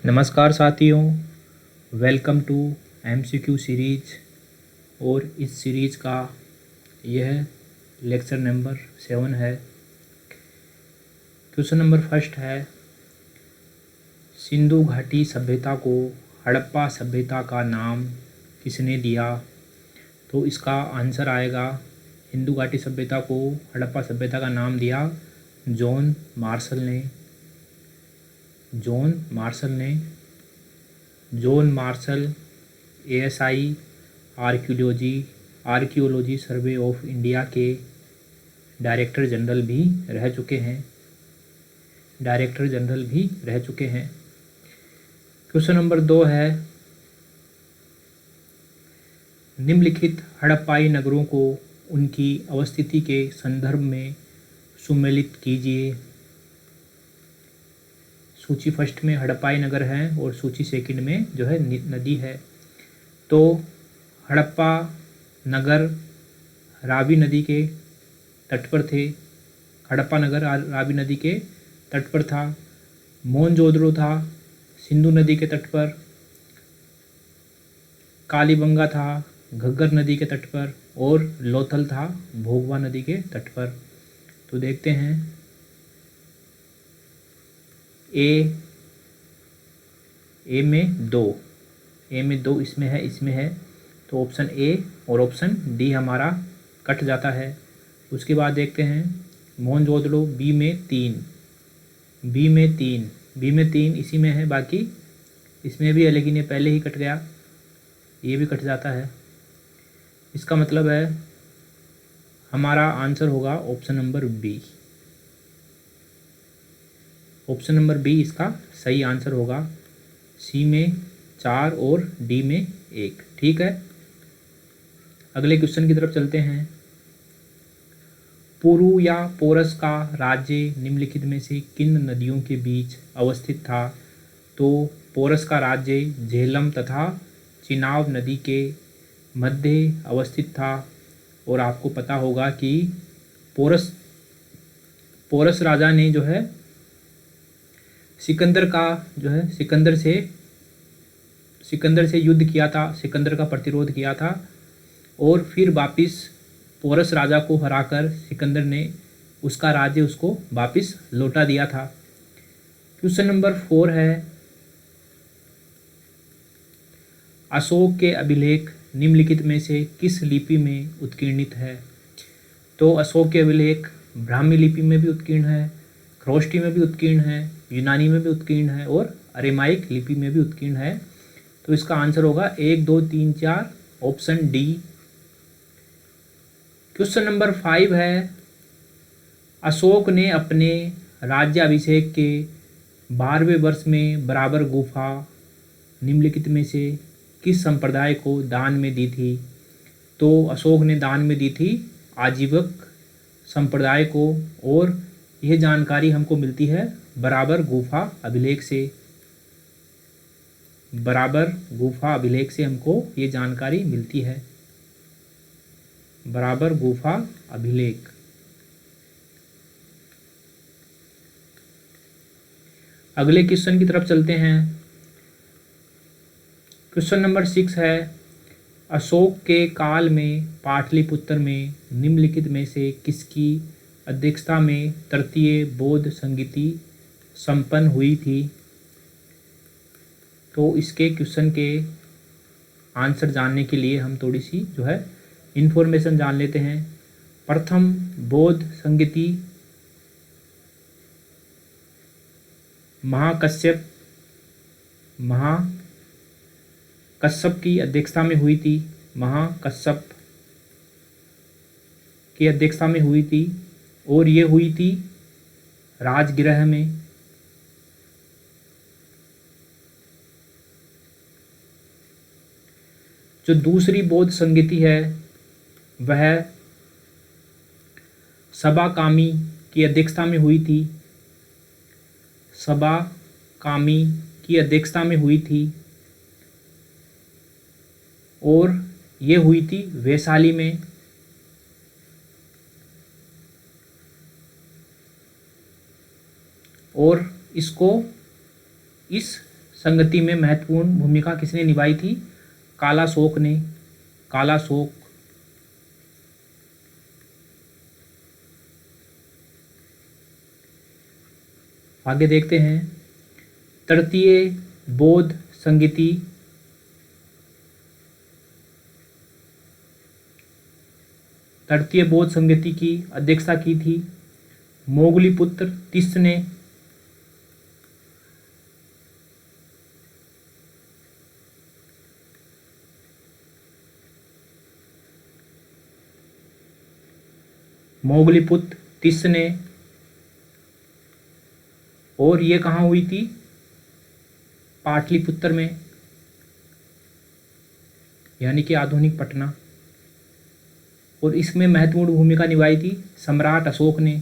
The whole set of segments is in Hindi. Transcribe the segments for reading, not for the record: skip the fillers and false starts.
नमस्कार साथियों, वेलकम टू एमसीक्यू सीरीज। और इस सीरीज़ का यह लेक्चर नंबर 7 है। क्वेश्चन नंबर फर्स्ट है, सिंधु घाटी सभ्यता को हड़प्पा सभ्यता का नाम किसने दिया? तो इसका आंसर आएगा, सिंधु घाटी सभ्यता को हड़प्पा सभ्यता का नाम दिया जॉन मार्शल ने। John Marshall ASI archaeology survey of India के डायरेक्टर जनरल भी रह चुके हैं। क्वेश्चन नंबर 2 है, निम्नलिखित हड़प्पाई नगरों को उनकी अवस्थिति के संदर्भ में सुमेलित कीजिए। सूची फर्स्ट में हड़प्पाई नगर है और सूची सेकंड में जो है नदी है। तो हड़प्पा नगर रावी नदी के तट पर थे। हड़प्पा नगर रावी नदी के तट पर था। मोहनजोदड़ो था सिंधु नदी के तट पर। कालीबंगा था घग्गर नदी के तट पर। और लोथल था भोगवा नदी के तट पर। तो देखते हैं, ए में दो इसमें है। तो ऑप्शन ए और ऑप्शन डी हमारा कट जाता है। उसके बाद देखते हैं मोहनजोदड़ो, बी में तीन इसी में है। बाकी इसमें भी है लेकिन ये पहले ही कट गया, ये भी कट जाता है। इसका मतलब है हमारा आंसर होगा option number B. Option number B इसका सही आंसर होगा। सी में 4 और डी में 1। ठीक है, अगले क्वेश्चन की तरफ चलते हैं। पुरु या पोरस का राज्य निम्नलिखित में से किन नदियों के बीच अवस्थित था? तो पोरस का राज्य झेलम तथा चिनाब नदी के मध्य अवस्थित था। और आपको पता होगा कि पोरस राजा ने जो है सिकंदर से युद्ध किया था, सिकंदर का प्रतिरोध किया था। और फिर वापिस पोरस राजा को हराकर सिकंदर ने उसका राज्य उसको वापिस लौटा दिया था। क्वेश्चन नंबर 4 है, अशोक के अभिलेख निम्नलिखित में से किस लिपि में उत्कीर्णित है? तो अशोक के अभिलेख ब्राह्मी लिपि में भी उत्कीर्ण है, खरोष्टी में भी उत्कीर्ण है, यूनानी में भी उत्कीर्ण है और अरेमाइक लिपि में भी उत्कीर्ण है। तो इसका आंसर होगा 1, 2, 3, 4 ऑप्शन डी। क्वेश्चन नंबर 5 है, अशोक ने अपने राज्याभिषेक के 12वें वर्ष में बराबर गुफा निम्नलिखित में से किस संप्रदाय को दान में दी थी? तो अशोक ने दान में दी थी आजीवक संप्रदाय को। और यह जानकारी हमको मिलती है बराबर गुफा अभिलेख से हमको ये जानकारी मिलती है। बराबर गुफा अभिलेख। अगले क्वेश्चन की तरफ चलते हैं। क्वेश्चन नंबर 6 है, अशोक के काल में पाटलिपुत्र में निम्नलिखित में से किसकी अध्यक्षता में तृतीय बौद्ध संगीति संपन्न हुई थी? तो इसके क्वेश्चन के आंसर जानने के लिए हम थोड़ी सी जो है इन्फॉर्मेशन जान लेते हैं। प्रथम बौद्ध संगीति महाकश्यप की अध्यक्षता में हुई थी। महाकश्यप की अध्यक्षता में हुई थी और ये हुई थी राजगृह में। जो दूसरी बौद्ध संगीति है वह सबा कामी की अध्यक्षता में हुई थी। सबा कामी की अध्यक्षता में हुई थी और ये हुई थी वैशाली में। और इसको इस संगति में महत्वपूर्ण भूमिका किसने निभाई थी? कालाशोक ने। कालाशोक। आगे देखते हैं, तृतीय बौद्ध संगति की अध्यक्षता की थी मोगलीपुत्र तिस्स ने। मोगलीपुत्र तिस्स ने। और ये कहाँ हुई थी? पाटलिपुत्र में, यानी कि आधुनिक पटना। और इसमें महत्वपूर्ण भूमिका निभाई थी सम्राट अशोक ने।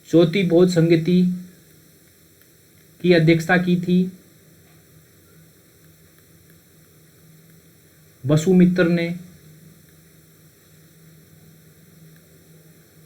चौथी बौद्ध संगति की अध्यक्षता की थी वसुमित्र ने।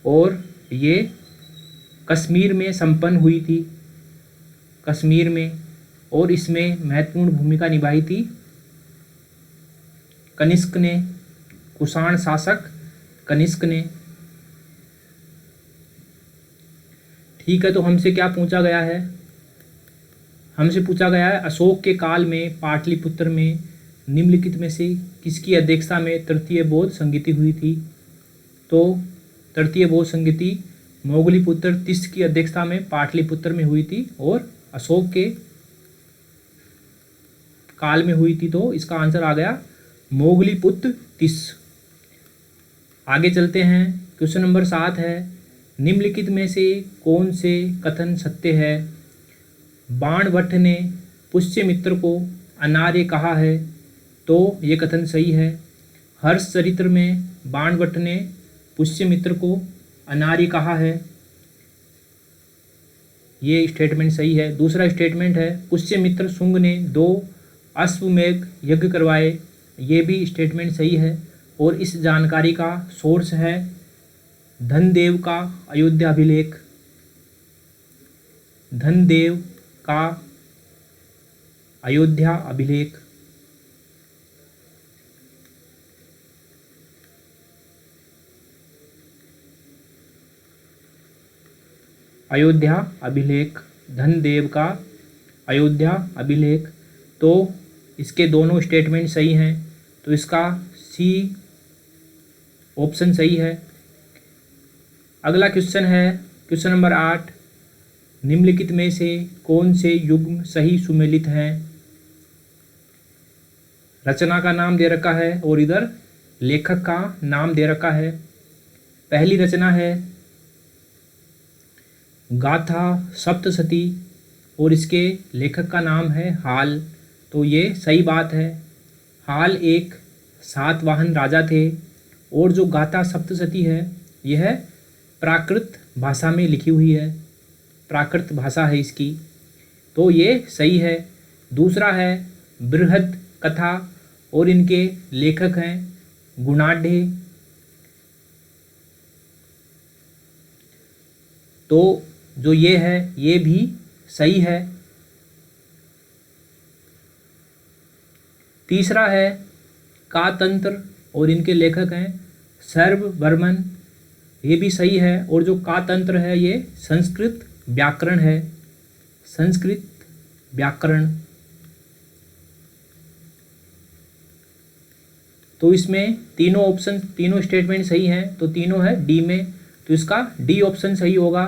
और ये कश्मीर में संपन्न हुई थी, कश्मीर में। और इसमें महत्वपूर्ण भूमिका निभाई थी कनिष्क ने, कुषाण शासक कनिष्क ने। ठीक है, तो हमसे क्या पूछा गया है? हमसे पूछा गया है अशोक के काल में पाटलिपुत्र में निम्नलिखित में से किसकी अध्यक्षता में तृतीय बौद्ध संगति हुई थी? तो तृतीय बौद्ध संगति मोगलीपुत्र तिस्स की अध्यक्षता में पाटलिपुत्र में हुई थी और अशोक के काल में हुई थी। तो इसका आंसर आ गया मोगलीपुत्र तिस्स। आगे चलते हैं, क्वेश्चन नंबर 7 है, निम्नलिखित में से कौन से कथन सत्य है? बाणभट्ट ने पुष्यमित्र को अनार्य कहा है, तो ये कथन सही है। हर्ष चरित्र में बाणभट्ट ने पुष्यमित्र को अनार्य कहा है, ये स्टेटमेंट सही है। दूसरा स्टेटमेंट है पुष्यमित्र शुंग ने 2 अश्वमेध यज्ञ करवाए, ये भी स्टेटमेंट सही है। और इस जानकारी का सोर्स है धनदेव का अयोध्या अभिलेख। धनदेव का अयोध्या अभिलेख। अयोध्या अभिलेख, धनदेव का अयोध्या अभिलेख। तो इसके दोनों स्टेटमेंट सही हैं, तो इसका सी ऑप्शन सही है। अगला क्वेश्चन है क्वेश्चन नंबर 8, निम्नलिखित में से कौन से युग्म सही सुमेलित हैं? रचना का नाम दे रखा है और इधर लेखक का नाम दे रखा है। पहली रचना है गाथा सप्तशती और इसके लेखक का नाम है हाल, तो ये सही बात है। हाल एक सातवाहन राजा थे और जो गाथा सप्तशती है यह प्राकृत भाषा में लिखी हुई है, प्राकृत भाषा है इसकी, तो ये सही है। दूसरा है बृहद कथा और इनके लेखक हैं गुणाढ़े, तो जो ये है ये भी सही है। तीसरा है कातंत्र और इनके लेखक हैं सर्ववर्मन, ये भी सही है। और जो कातंत्र है ये संस्कृत व्याकरण है, संस्कृत व्याकरण। तो इसमें तीनों ऑप्शन, तीनों स्टेटमेंट सही हैं, तो तीनों है डी में, तो इसका डी ऑप्शन सही होगा।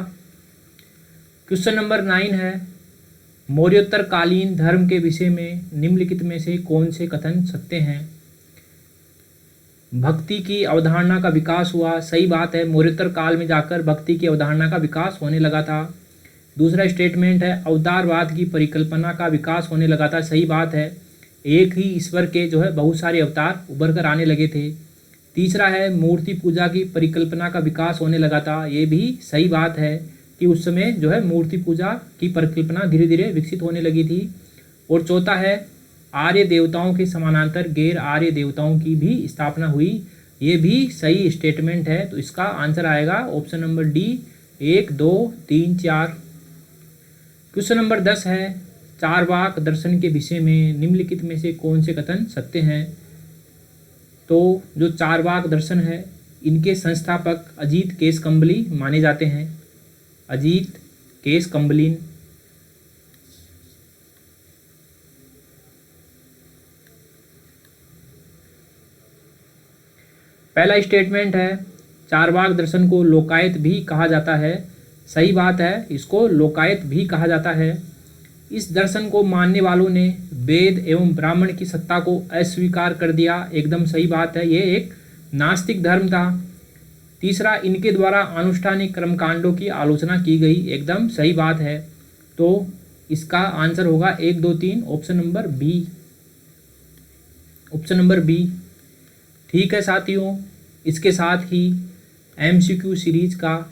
क्वेश्चन नंबर 9 है, मौर्योत्तर कालीन धर्म के विषय में निम्नलिखित में से कौन से कथन सत्य हैं? भक्ति की अवधारणा का विकास हुआ, सही बात है। मौर्योत्तर काल में जाकर भक्ति की अवधारणा का विकास होने लगा था। दूसरा स्टेटमेंट है अवतारवाद की परिकल्पना का विकास होने लगा था, सही बात है। एक ही ईश्वर के जो है बहुत सारे अवतार उभर कर आने लगे थे। तीसरा है मूर्ति पूजा की परिकल्पना का विकास होने लगा था, ये भी सही बात है कि उस समय जो है मूर्ति पूजा की परिकल्पना धीरे धीरे विकसित होने लगी थी। और चौथा है आर्य देवताओं के समानांतर गैर आर्य देवताओं की भी स्थापना हुई, ये भी सही स्टेटमेंट है। तो इसका आंसर आएगा option number D, 1 2 3 4। Question number 10 है, चारवाक दर्शन के विषय में निम्नलिखित में से कौन से कथन सत्य हैं। तो जो चारवाक दर्शन है इनके संस्थापक अजीत केशकम्बली माने जाते हैं। अजीत केशकम्बली। पहला स्टेटमेंट है, चारवाक दर्शन को लोकायत भी कहा जाता है। सही बात है, इसको लोकायत भी कहा जाता है। इस दर्शन को मानने वालों ने वेद एवं ब्राह्मण की सत्ता को अस्वीकार कर दिया। एकदम सही बात है, ये एक नास्तिक धर्म था। तीसरा, इनके द्वारा अनुष्ठानिक कर्मकांडों की आलोचना की गई। एकदम सही बात है। तो इसका आंसर होगा 1 2 3 option number B. Option number B. ठीक है साथियों, इसके साथ ही MCQ सीरीज का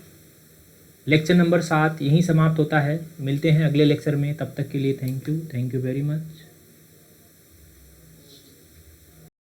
लेक्चर नंबर 7 यहीं समाप्त होता है। मिलते हैं अगले लेक्चर में, तब तक के लिए थैंक यू वेरी मच।